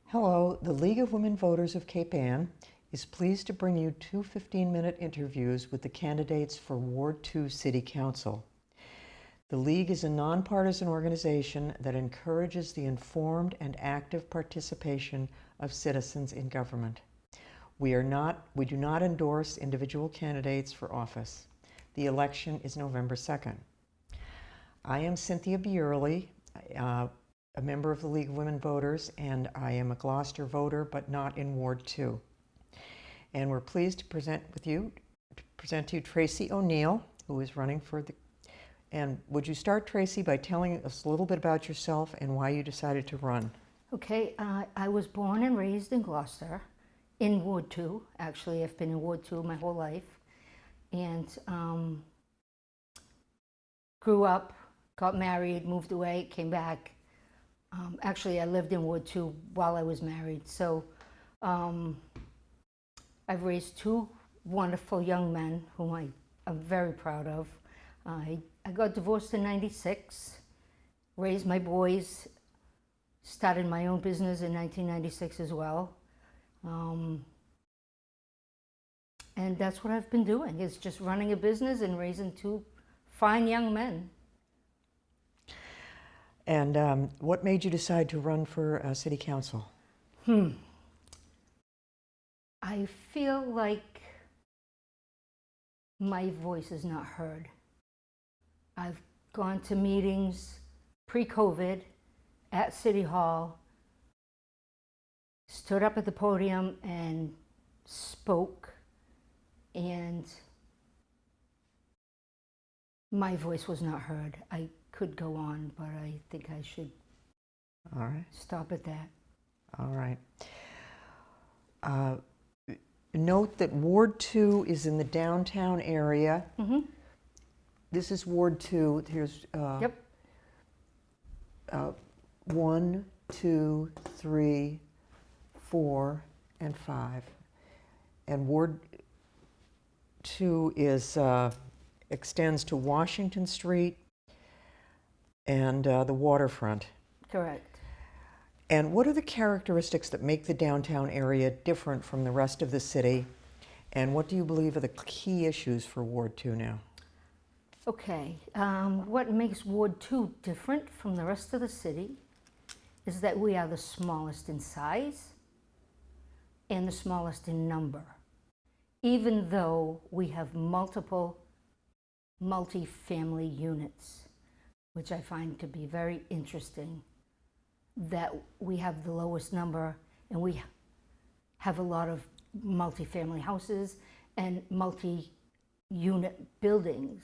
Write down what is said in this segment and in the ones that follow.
Hello, the League of Women Voters of Cape Ann is pleased to bring you two 15-minute interviews with the candidates for Ward 2 City Council. The League is a nonpartisan organization that encourages the informed and active participation of citizens in government. We do not endorse individual candidates for office. The election is November 2nd. I am Cynthia Bierli, a member of the League of Women Voters, and I am a Gloucester voter, but not in Ward 2. And we're pleased to present to you Tracy O'Neil, who is running for the... And would you start, Tracy, by telling us a little bit about yourself and why you decided to run? Okay, I was born and raised in Gloucester, in Ward 2. Actually, I've been in Ward 2 my whole life. And grew up, got married, moved away, came back. Actually, I lived in Ward 2 while I was married. So I've raised two wonderful young men whom I'm very proud of. I got divorced in '96, raised my boys, started my own business in 1996 as well. And that's what I've been doing, is just running a business and raising two fine young men. And what made you decide to run for City Council? I feel like my voice is not heard. I've gone to meetings pre-COVID at City Hall, stood up at the podium and spoke, and my voice was not heard. I could go on, but I think I should stop at that. All right. Note that Ward 2 is in the downtown area. Mm-hmm. This is Ward 2. Here's 1, 2, 3, 4, and 5. And Ward 2 is extends to Washington Street and the waterfront. Correct. And what are the characteristics that make the downtown area different from the rest of the city? And what do you believe are the key issues for Ward 2 now? Okay, what makes Ward 2 different from the rest of the city is that we are the smallest in size and the smallest in number, even though we have multiple multi-family units, which I find to be very interesting, that we have the lowest number and we have a lot of multi-family houses and multi-unit buildings,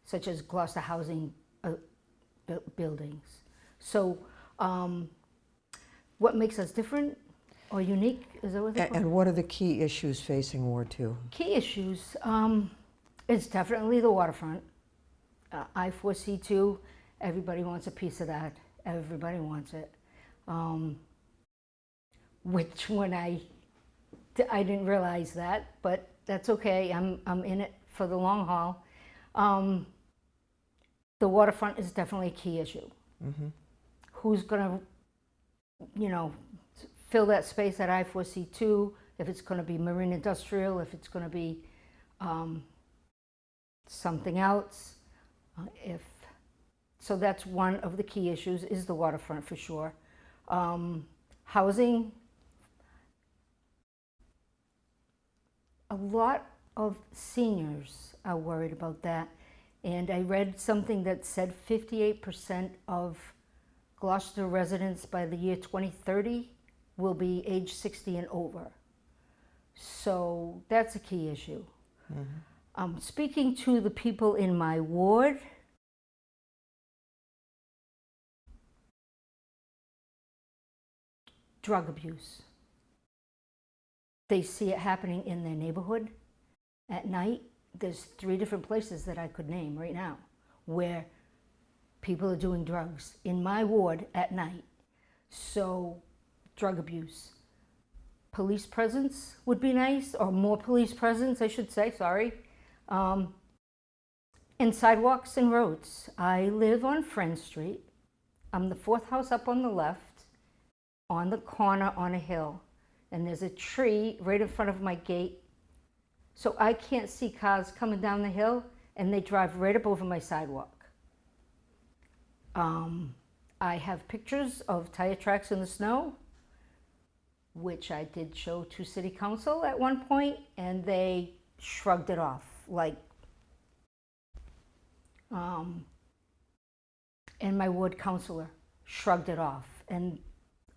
such as Gloucester housing buildings. So what makes us different or unique, is that what they're called? And what are the key issues facing Ward 2? Key issues, it's definitely the waterfront. I-4C2, everybody wants a piece of that. Everybody wants it. Which when I didn't realize that, but that's okay. I'm in it for the long haul. The waterfront is definitely a key issue. Mm-hmm. Who's gonna, fill that space at I-4C2, if it's gonna be marine industrial, if it's gonna be something else. So that's one of the key issues, is the waterfront for sure. Housing, a lot of seniors are worried about that. And I read something that said 58% of Gloucester residents by the year 2030 will be age 60 and over. So that's a key issue. Mm-hmm. Speaking to the people in my ward, drug abuse. They see it happening in their neighborhood at night. There's 3 different places that I could name right now where people are doing drugs in my ward at night. So drug abuse. Police presence would be nice, or more police presence, I should say, sorry. And sidewalks and roads. I live on Friend Street. I'm the 4th house up on the left. on the corner on a hill, and there's a tree right in front of my gate, so I can't see cars coming down the hill, and they drive right up over my sidewalk. I have pictures of tire tracks in the snow, which I did show to City Council at one point, and they shrugged it off, like, and my ward councilor shrugged it off. And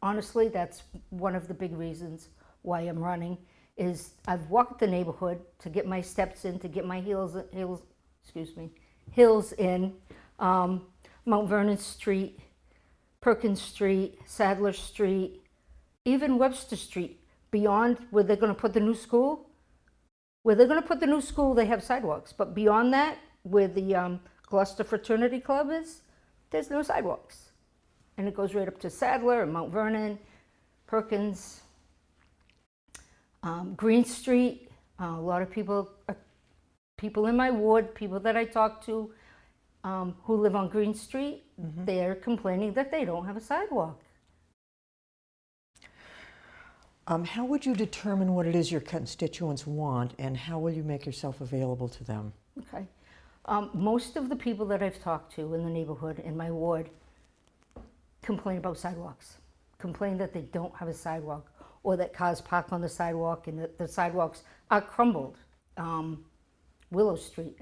honestly, that's one of the big reasons why I'm running, is I've walked the neighborhood to get my steps in, to get my hills in, Mount Vernon Street, Perkins Street, Sadler Street, even Webster Street, beyond where they're going to put the new school. Where they're going to put the new school, they have sidewalks, but beyond that, where the Gloucester Fraternity Club is, there's no sidewalks. And it goes right up to Sadler and Mount Vernon, Perkins, Green Street. A lot of people in my ward, people that I talk to who live on Green Street, they're complaining that they don't have a sidewalk. How would you determine what it is your constituents want, and how will you make yourself available to them? Okay. Most of the people that I've talked to in the neighborhood, in my ward, complain about sidewalks, complain that they don't have a sidewalk, or that cars park on the sidewalk and that the sidewalks are crumbled. Willow Street,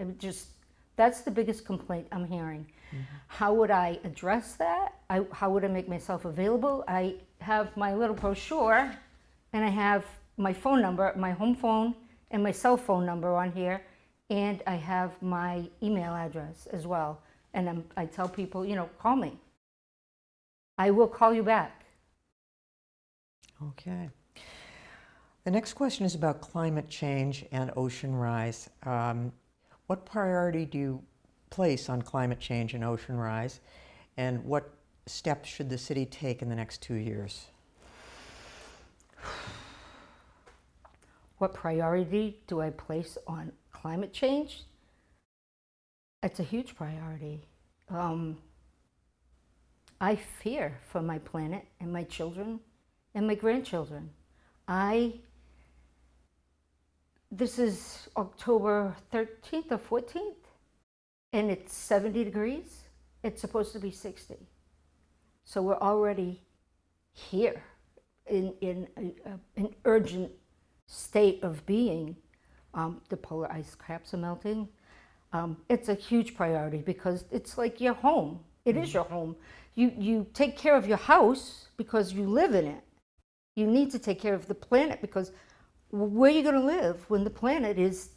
that's the biggest complaint I'm hearing. How would I address that? How would I make myself available? I have my little brochure, and I have my phone number, my home phone, and my cell phone number on here, and I have my email address as well. And I tell people, call me. I will call you back. Okay. The next question is about climate change and ocean rise. What priority do you place on climate change and ocean rise, and what steps should the city take in the next 2 years? What priority do I place on climate change? It's a huge priority. I fear for my planet and my children and my grandchildren. This is October 13th or 14th, and it's 70 degrees. It's supposed to be 60. So we're already here in an urgent state of being. The polar ice caps are melting. It's a huge priority because it's like your home. It is your home. You take care of your house because you live in it. You need to take care of the planet, because where are you going to live when the planet is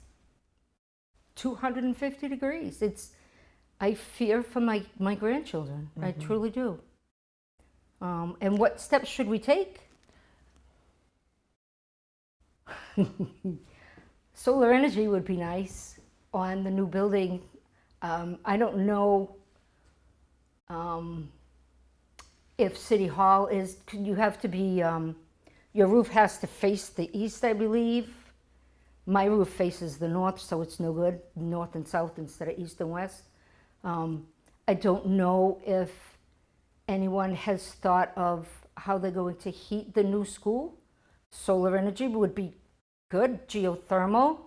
250 degrees? I fear for my grandchildren. I truly do. And what steps should we take? Solar energy would be nice on the new building. I don't know if City Hall you have to be, your roof has to face the east, I believe. My roof faces the north, so it's no good, north and south instead of east and west. I don't know if anyone has thought of how they're going to heat the new school. Solar energy would be good. Geothermal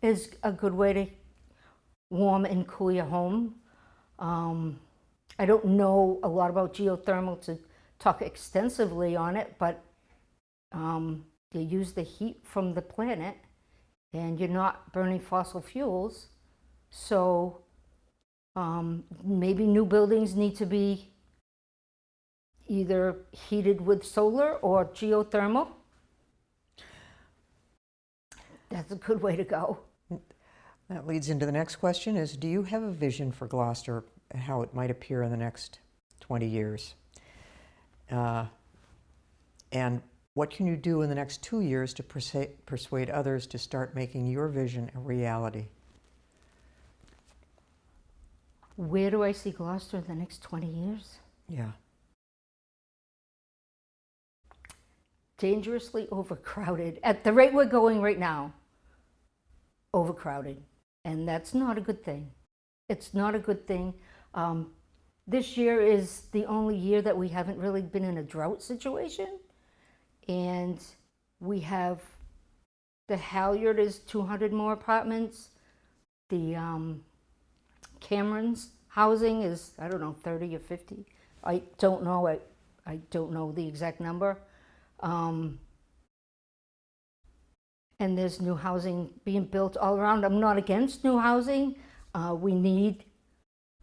is a good way to warm and cool your home. I don't know a lot about geothermal to talk extensively on it, but you use the heat from the planet and you're not burning fossil fuels. So maybe new buildings need to be either heated with solar or geothermal. That's a good way to go. That leads into the next question is, do you have a vision for Gloucester and how it might appear in the next 20 years? And what can you do in the next 2 years to persuade others to start making your vision a reality? Where do I see Gloucester in the next 20 years? Yeah. Dangerously overcrowded. At the rate we're going right now, overcrowded. And that's not a good thing. It's not a good thing. this year is the only year that we haven't really been in a drought situation. And we have, the Halyard is 200 more apartments. The Cameron's housing is, I don't know, 30 or 50. I don't know. I don't know the exact number. And there's new housing being built all around. I'm not against new housing. We need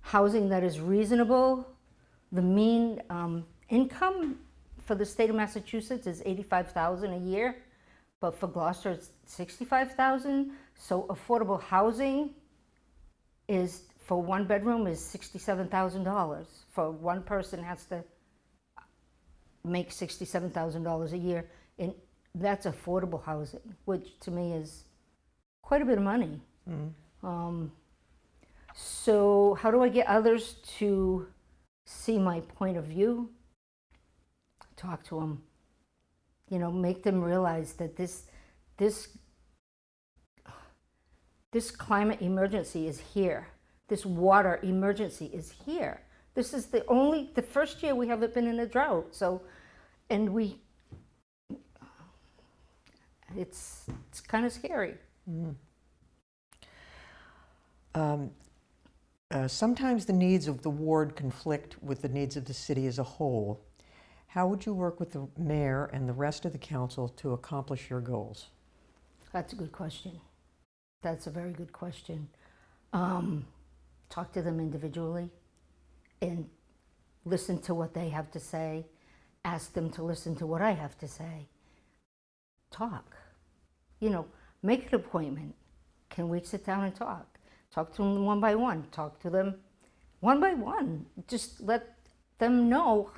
housing that is reasonable. The mean income for the state of Massachusetts is $85,000 a year, but for Gloucester it's $65,000. So affordable housing is, for one bedroom, is $67,000. For one person has to make $67,000 a year, and that's affordable housing, which to me is quite a bit of money. So how do I get others to see my point of view? Talk to them. You know, make them realize that this climate emergency is here. This water emergency is here. This is the first year we haven't been in a drought. So, and it's kind of scary. Sometimes the needs of the ward conflict with the needs of the city as a whole. How would you work with the mayor and the rest of the council to accomplish your goals? That's a good question. That's a very good question. Talk to them individually and listen to what they have to say. Ask them to listen to what I have to say. Talk. You know, make an appointment. Can we sit down and talk? Talk to them one by one. Talk to them one by one. Just let them know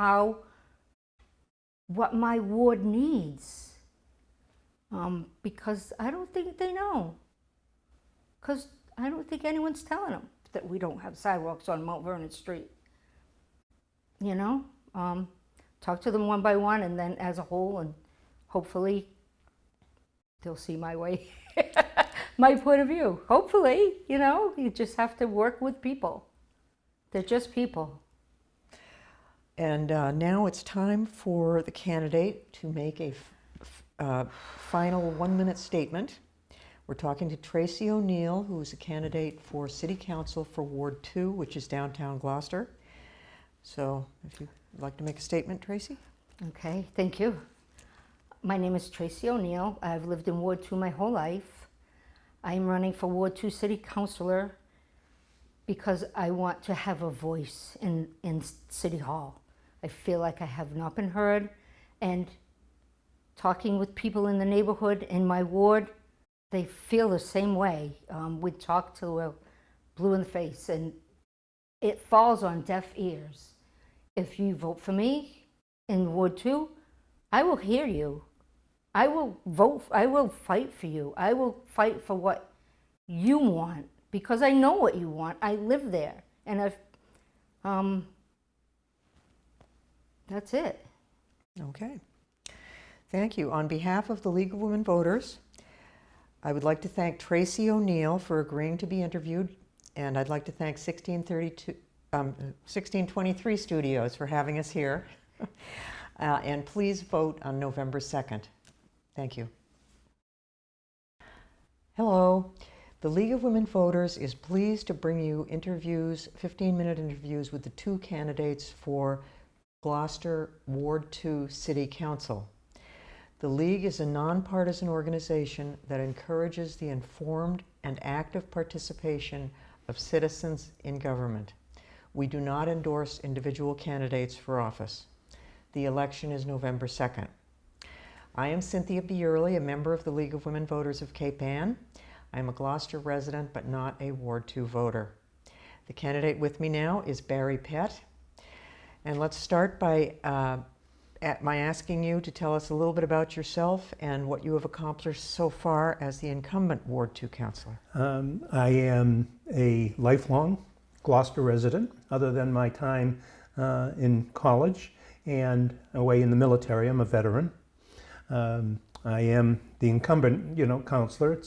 what my ward needs. Because I don't think they know. Because I don't think anyone's telling them that we don't have sidewalks on Mount Vernon Street. You know? Talk to them one by one and then as a whole, and hopefully they'll see my way, my point of view. Hopefully, you know, you just have to work with people. They're just people. And now it's time for the candidate to make a final 1-minute statement. We're talking to Tracy O'Neil, who is a candidate for City Council for Ward 2, which is downtown Gloucester. So if you'd like to make a statement, Tracy. Okay, thank you. My name is Tracy O'Neil. I've lived in Ward 2 my whole life. I'm running for Ward 2 City Councilor because I want to have a voice in City Hall. I feel like I have not been heard, and talking with people in the neighborhood in my ward, they feel the same way. We talk till we're blue in the face, and it falls on deaf ears. If you vote for me in Ward 2, I will hear you. I will vote, I will fight for you. I will fight for what you want because I know what you want. I live there, and that's it. Okay. Thank you. On behalf of the League of Women Voters, I would like to thank Tracy O'Neil for agreeing to be interviewed, and I'd like to thank 1623 Studios for having us here. And please vote on November 2nd. Thank you. Hello. The League of Women Voters is pleased to bring you interviews, 15-minute interviews with the 2 candidates for Gloucester Ward 2 City Council. The League is a nonpartisan organization that encourages the informed and active participation of citizens in government. We do not endorse individual candidates for office. The election is November 2nd. I am Cynthia Bierli, a member of the League of Women Voters of Cape Ann. I am a Gloucester resident, but not a Ward 2 voter. The candidate with me now is Pett. And let's start by asking you to tell us a little bit about yourself and what you have accomplished so far as the incumbent Ward 2 councillor. I am a lifelong Gloucester resident, other than my time in college and away in the military. I'm a veteran. I am the incumbent, councillor.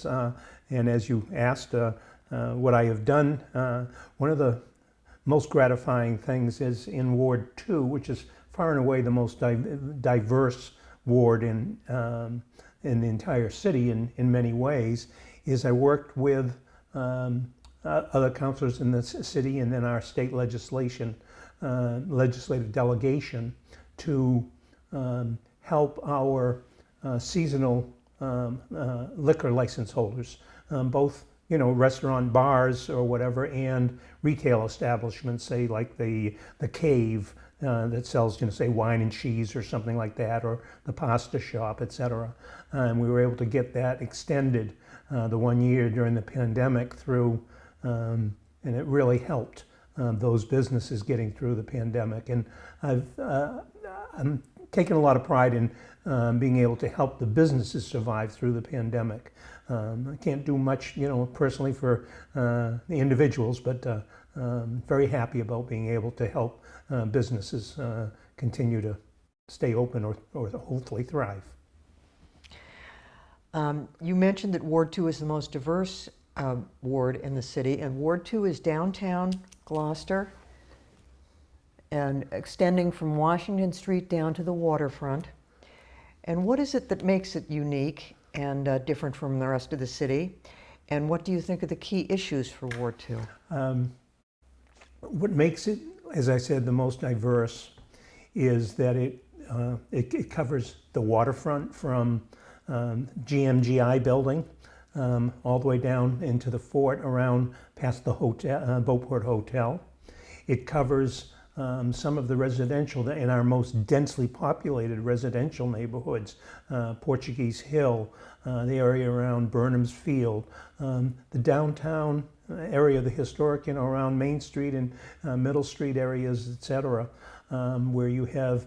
And as you asked, what I have done, one of the most gratifying things is in Ward 2, which is far and away the most diverse ward in the entire city in many ways, is I worked with other councilors in the city and then our state legislative delegation to help our seasonal liquor license holders, both restaurant, bars or whatever, and retail establishments, say like the Cave that sells, say wine and cheese or something like that, or the pasta shop, etc. And we were able to get that extended the 1 year during the pandemic through, and it really helped those businesses getting through the pandemic. And I'm taking a lot of pride in being able to help the businesses survive through the pandemic. I can't do much, personally for the individuals, but very happy about being able to help businesses continue to stay open or hopefully thrive. You mentioned that Ward 2 is the most diverse ward in the city, and Ward 2 is downtown Gloucester and extending from Washington Street down to the waterfront. And what is it that makes it unique and different from the rest of the city? And what do you think are the key issues for Ward 2? What makes it, as I said, the most diverse is that it covers the waterfront from GMGI building all the way down into the fort around past the hotel, Beauport Hotel. It covers some of the residential in our most densely populated residential neighborhoods, Portuguese Hill, the area around Burnham's Field, the downtown area, the historic, around Main Street and Middle Street areas, etc., where you have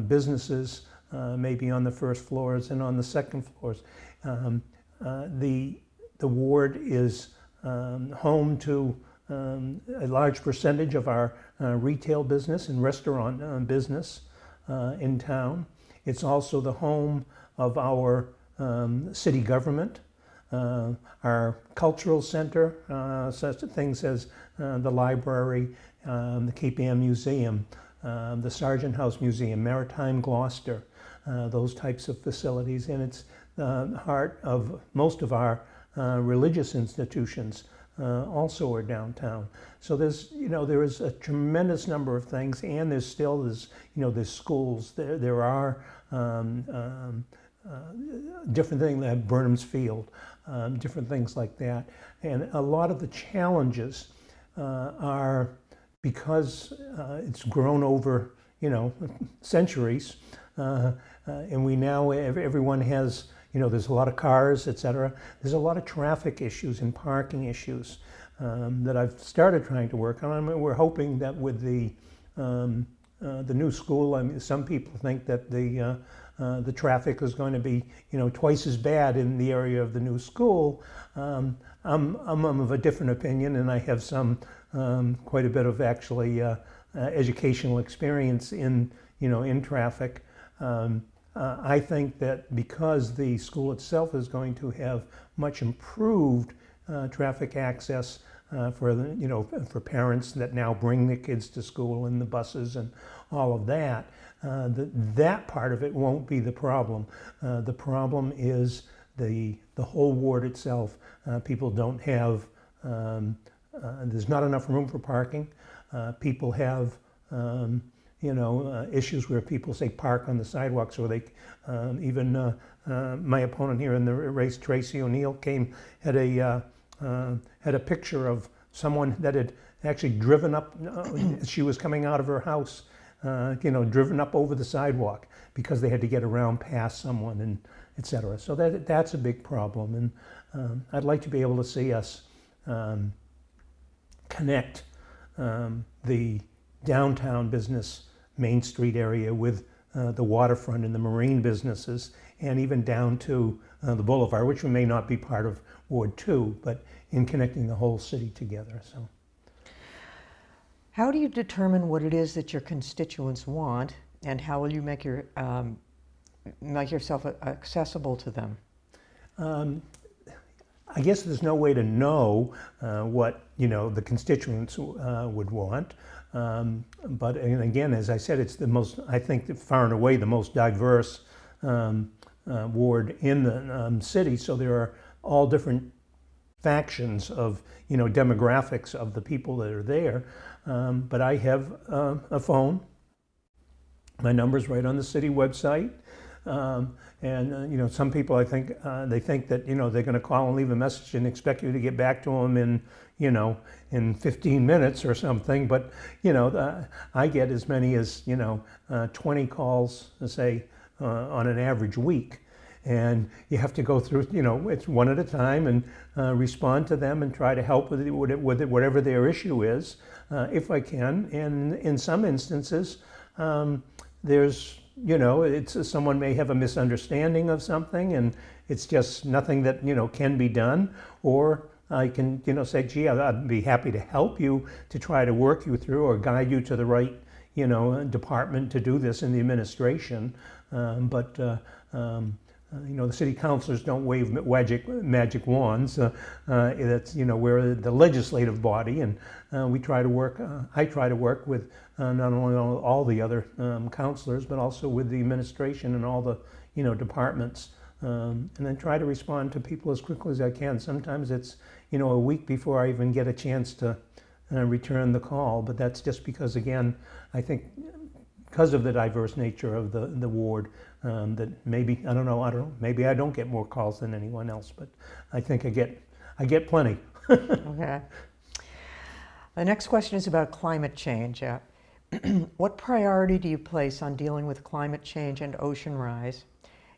businesses maybe on the first floors and on the second floors. The ward is home to a large percentage of our retail business and restaurant business in town. It's also the home of our city government, our cultural center, such things as the library, the Cape Ann Museum, the Sargent House Museum, Maritime Gloucester, those types of facilities. And it's the heart of most of our religious institutions also are downtown. So there's, there is a tremendous number of things, and there's still there's schools. There are different things like Burnham's Field, different things like that. And a lot of the challenges are because it's grown over, centuries, and we now, everyone has, there's a lot of cars, etc. There's a lot of traffic issues and parking issues that I've started trying to work on. I mean, we're hoping that with the new school, some people think that the traffic is going to be, twice as bad in the area of the new school. I'm of a different opinion, and I have some quite a bit of actually educational experience in traffic. I think that because the school itself is going to have much improved traffic access for parents that now bring their kids to school in the buses and all of that, that part of it won't be the problem. The problem is the whole ward itself. People don't have, there's not enough room for parking. People have issues where people say park on the sidewalks, or they even my opponent here in the race, Tracy O'Neil, had a picture of someone that had actually driven up. She was coming out of her house, driven up over the sidewalk because they had to get around past someone, and etc. So that's a big problem, and I'd like to be able to see us connect the downtown business Main Street area with the waterfront and the marine businesses, and even down to the boulevard, which may not be part of Ward 2, but in connecting the whole city together. So, how do you determine what it is that your constituents want, and how will you make yourself accessible to them? I guess there's no way to know what the constituents would want. But and again, as I said, it's the most, I think, far and away the most diverse ward in the city. So there are all different factions of demographics of the people that are there. But I have a phone. My number's right on the city website. And some people, I think, they think that they're going to call and leave a message and expect you to get back to them in 15 minutes or something. But I get as many as 20 calls, say, on an average week, and you have to go through it's one at a time and respond to them and try to help with whatever their issue is, if I can. And in some instances, there's it's someone may have a misunderstanding of something, and it's just nothing that can be done. Or I can say, gee, I'd be happy to help you to try to work you through or guide you to the right department to do this in the administration. But the city councilors don't wave magic wands. That's we're the legislative body, and we try to work. I try to work with not only all the other councilors, but also with the administration and all the departments, and then try to respond to people as quickly as I can. Sometimes it's a week before I even get a chance to return the call, but that's just because, again, I think because of the diverse nature of the ward, that maybe I don't know, maybe I don't get more calls than anyone else, but I think I get plenty. Okay. The next question is about climate change. What priority do you place on dealing with climate change and ocean rise,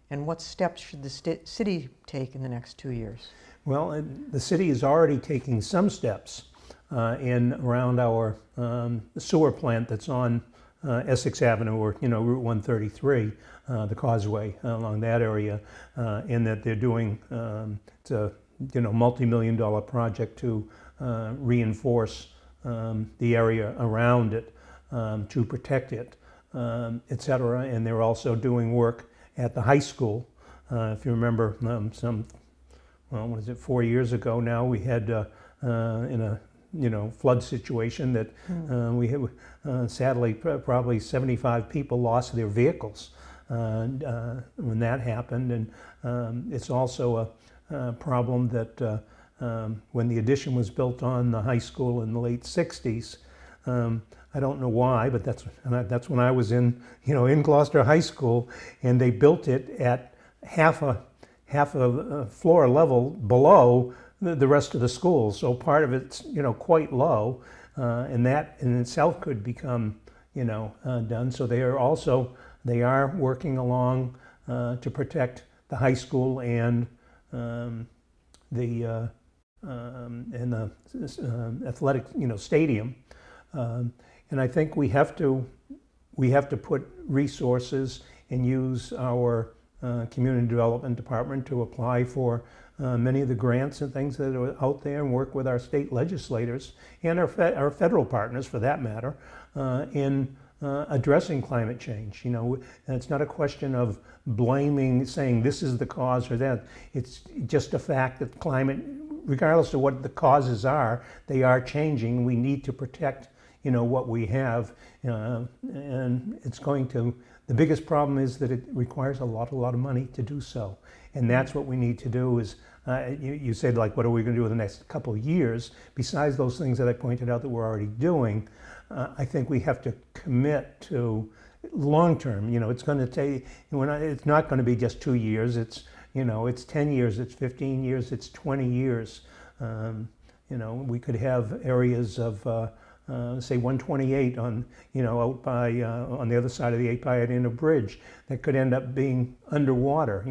and what steps should the city take in the next 2 years? Well, the city is already taking some steps around our sewer plant that's on Essex Avenue, or Route 133, the causeway along that area, in that they're doing it's a multi-million-dollar project to reinforce the area around it, to protect it, etc. And they're also doing work at the high school. If you remember, 4 years ago now, we had in a flood situation that we had, sadly, probably 75 people lost their vehicles when that happened. And it's also a problem that when the addition was built on the high school in the late 60s, I don't know why, but that's when I was in Gloucester High School, and they built it at half a floor level below the rest of the school. So part of it's quite low, and that in itself could become done. So they are working along to protect the high school and the athletic stadium. And I think we have to put resources and use our community development department to apply for many of the grants and things that are out there, and work with our state legislators and our federal partners, for that matter, in addressing climate change. It's not a question of blaming, saying this is the cause or that. It's just a fact that climate, regardless of what the causes are, they are changing. We need to protect what we have, and it's going to, the biggest problem is that it requires a lot of money to do so. And that's what we need to do is, you said, like, what are we going to do in the next couple of years? Besides those things that I pointed out that we're already doing, I think we have to commit to long term. It's going to take, it's not going to be just 2 years. It's 10 years, it's 15 years, it's 20 years. We could have areas of say 128 on out by on the other side of the 8 Pioneer Bridge that could end up being underwater.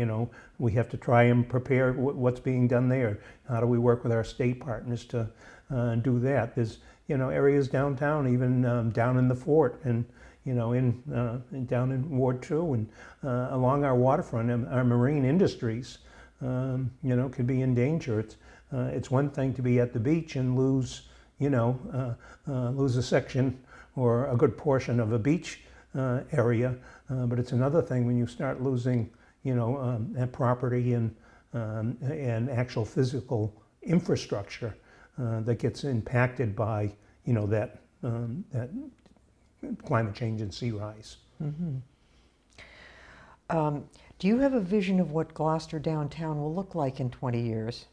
We have to try and prepare what's being done there. How do we work with our state partners to do that? There's areas downtown, even down in the fort, and down in Ward 2 and along our waterfront, our marine industries could be in danger. It's one thing to be at the beach and lose lose a section or a good portion of a beach area, but it's another thing when you start losing that property and and actual physical infrastructure that gets impacted by, you know, that climate change and sea rise. Do you have a vision of what Gloucester downtown will look like in 20 years?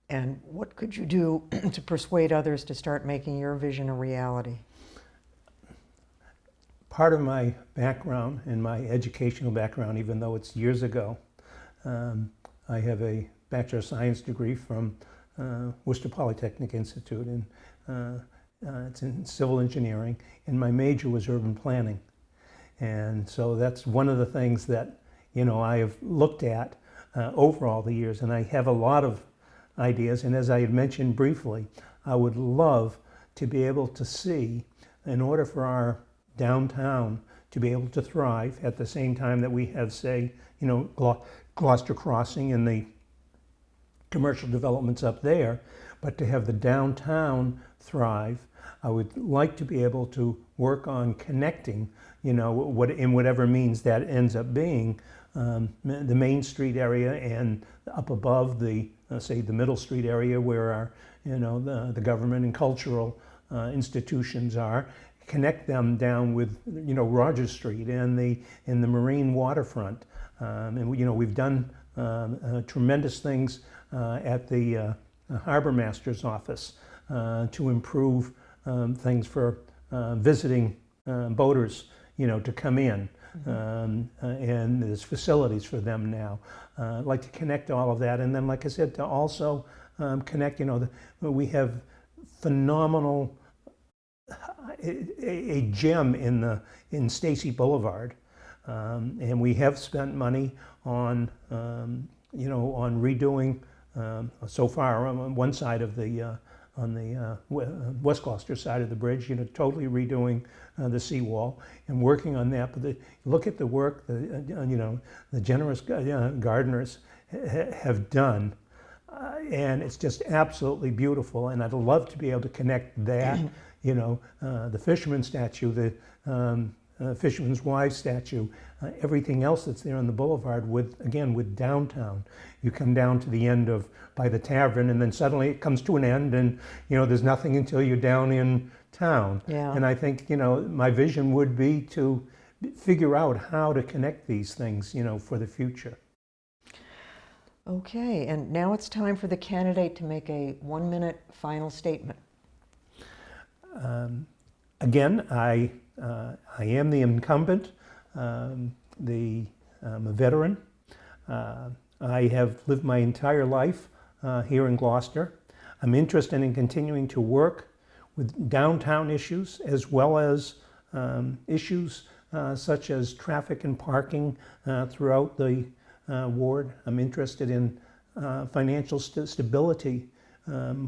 And what could you do to persuade others to start making your vision a reality? Part of my background and my educational background, even though it's years ago, I have a Bachelor of Science degree from Worcester Polytechnic Institute, and it's in civil engineering, and my major was urban planning. And so that's one of the things that, you know, I have looked at over all the years, and I have a lot of ideas. And as I had mentioned briefly, I would love to be able to see, in order for our downtown to be able to thrive at the same time that we have, say, you know, Gloucester Crossing and the commercial developments up there, but to have the downtown thrive, I would like to be able to work on connecting, you know, what in whatever means that ends up being, the Main Street area and up above the, say, the Middle Street area where our, you know, the government and cultural institutions are. Connect them down with, you know, Rogers Street and the marine waterfront, and you know, we've done tremendous things at the harbor master's office to improve things for visiting boaters, you know, to come in, and there's facilities for them now. I'd like to connect all of that, and then, like I said, to also connect, you know, we have phenomenal. A gem in Stacy Boulevard, and we have spent money on you know, on redoing so far on one side of the on the West Gloucester side of the bridge, you know, totally redoing the seawall and working on that. But look at the work you know, the generous gardeners have done. And it's just absolutely beautiful, and I'd love to be able to connect that, you know, the fisherman statue, the fisherman's wives statue, everything else that's there on the boulevard with, again, with downtown. You come down to the end of, by the tavern, and then suddenly it comes to an end, and, you know, there's nothing until you're down in town. Yeah. And I think, you know, my vision would be to figure out how to connect these things, you know, for the future. Okay, and now it's time for the candidate to make a 1-minute final statement. Again, I am the incumbent. I'm a veteran. I have lived my entire life here in Gloucester. I'm interested in continuing to work with downtown issues as well as issues such as traffic and parking throughout the ward. I'm interested in financial stability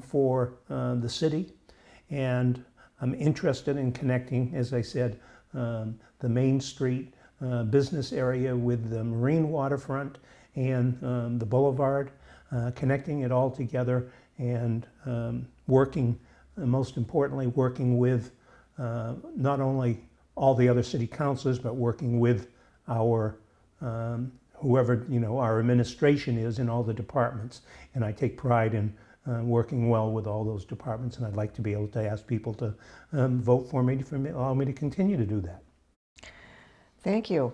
for the city, and I'm interested in connecting, as I said, the Main Street business area with the marine waterfront and the boulevard, connecting it all together and working, most importantly, working with not only all the other city councilors, but working with our whoever, you know, our administration is in all the departments. And I take pride in working well with all those departments, and I'd like to be able to ask people to vote for me, allow me to continue to do that. Thank you.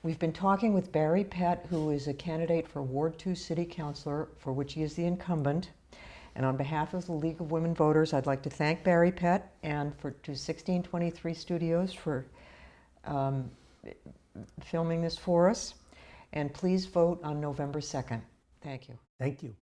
We've been talking with Barry Pett, who is a candidate for Ward 2 City Councilor, for which he is the incumbent. And on behalf of the League of Women Voters, I'd like to thank Barry Pett and to 1623 Studios for filming this for us. And please vote on November 2nd. Thank you. Thank you.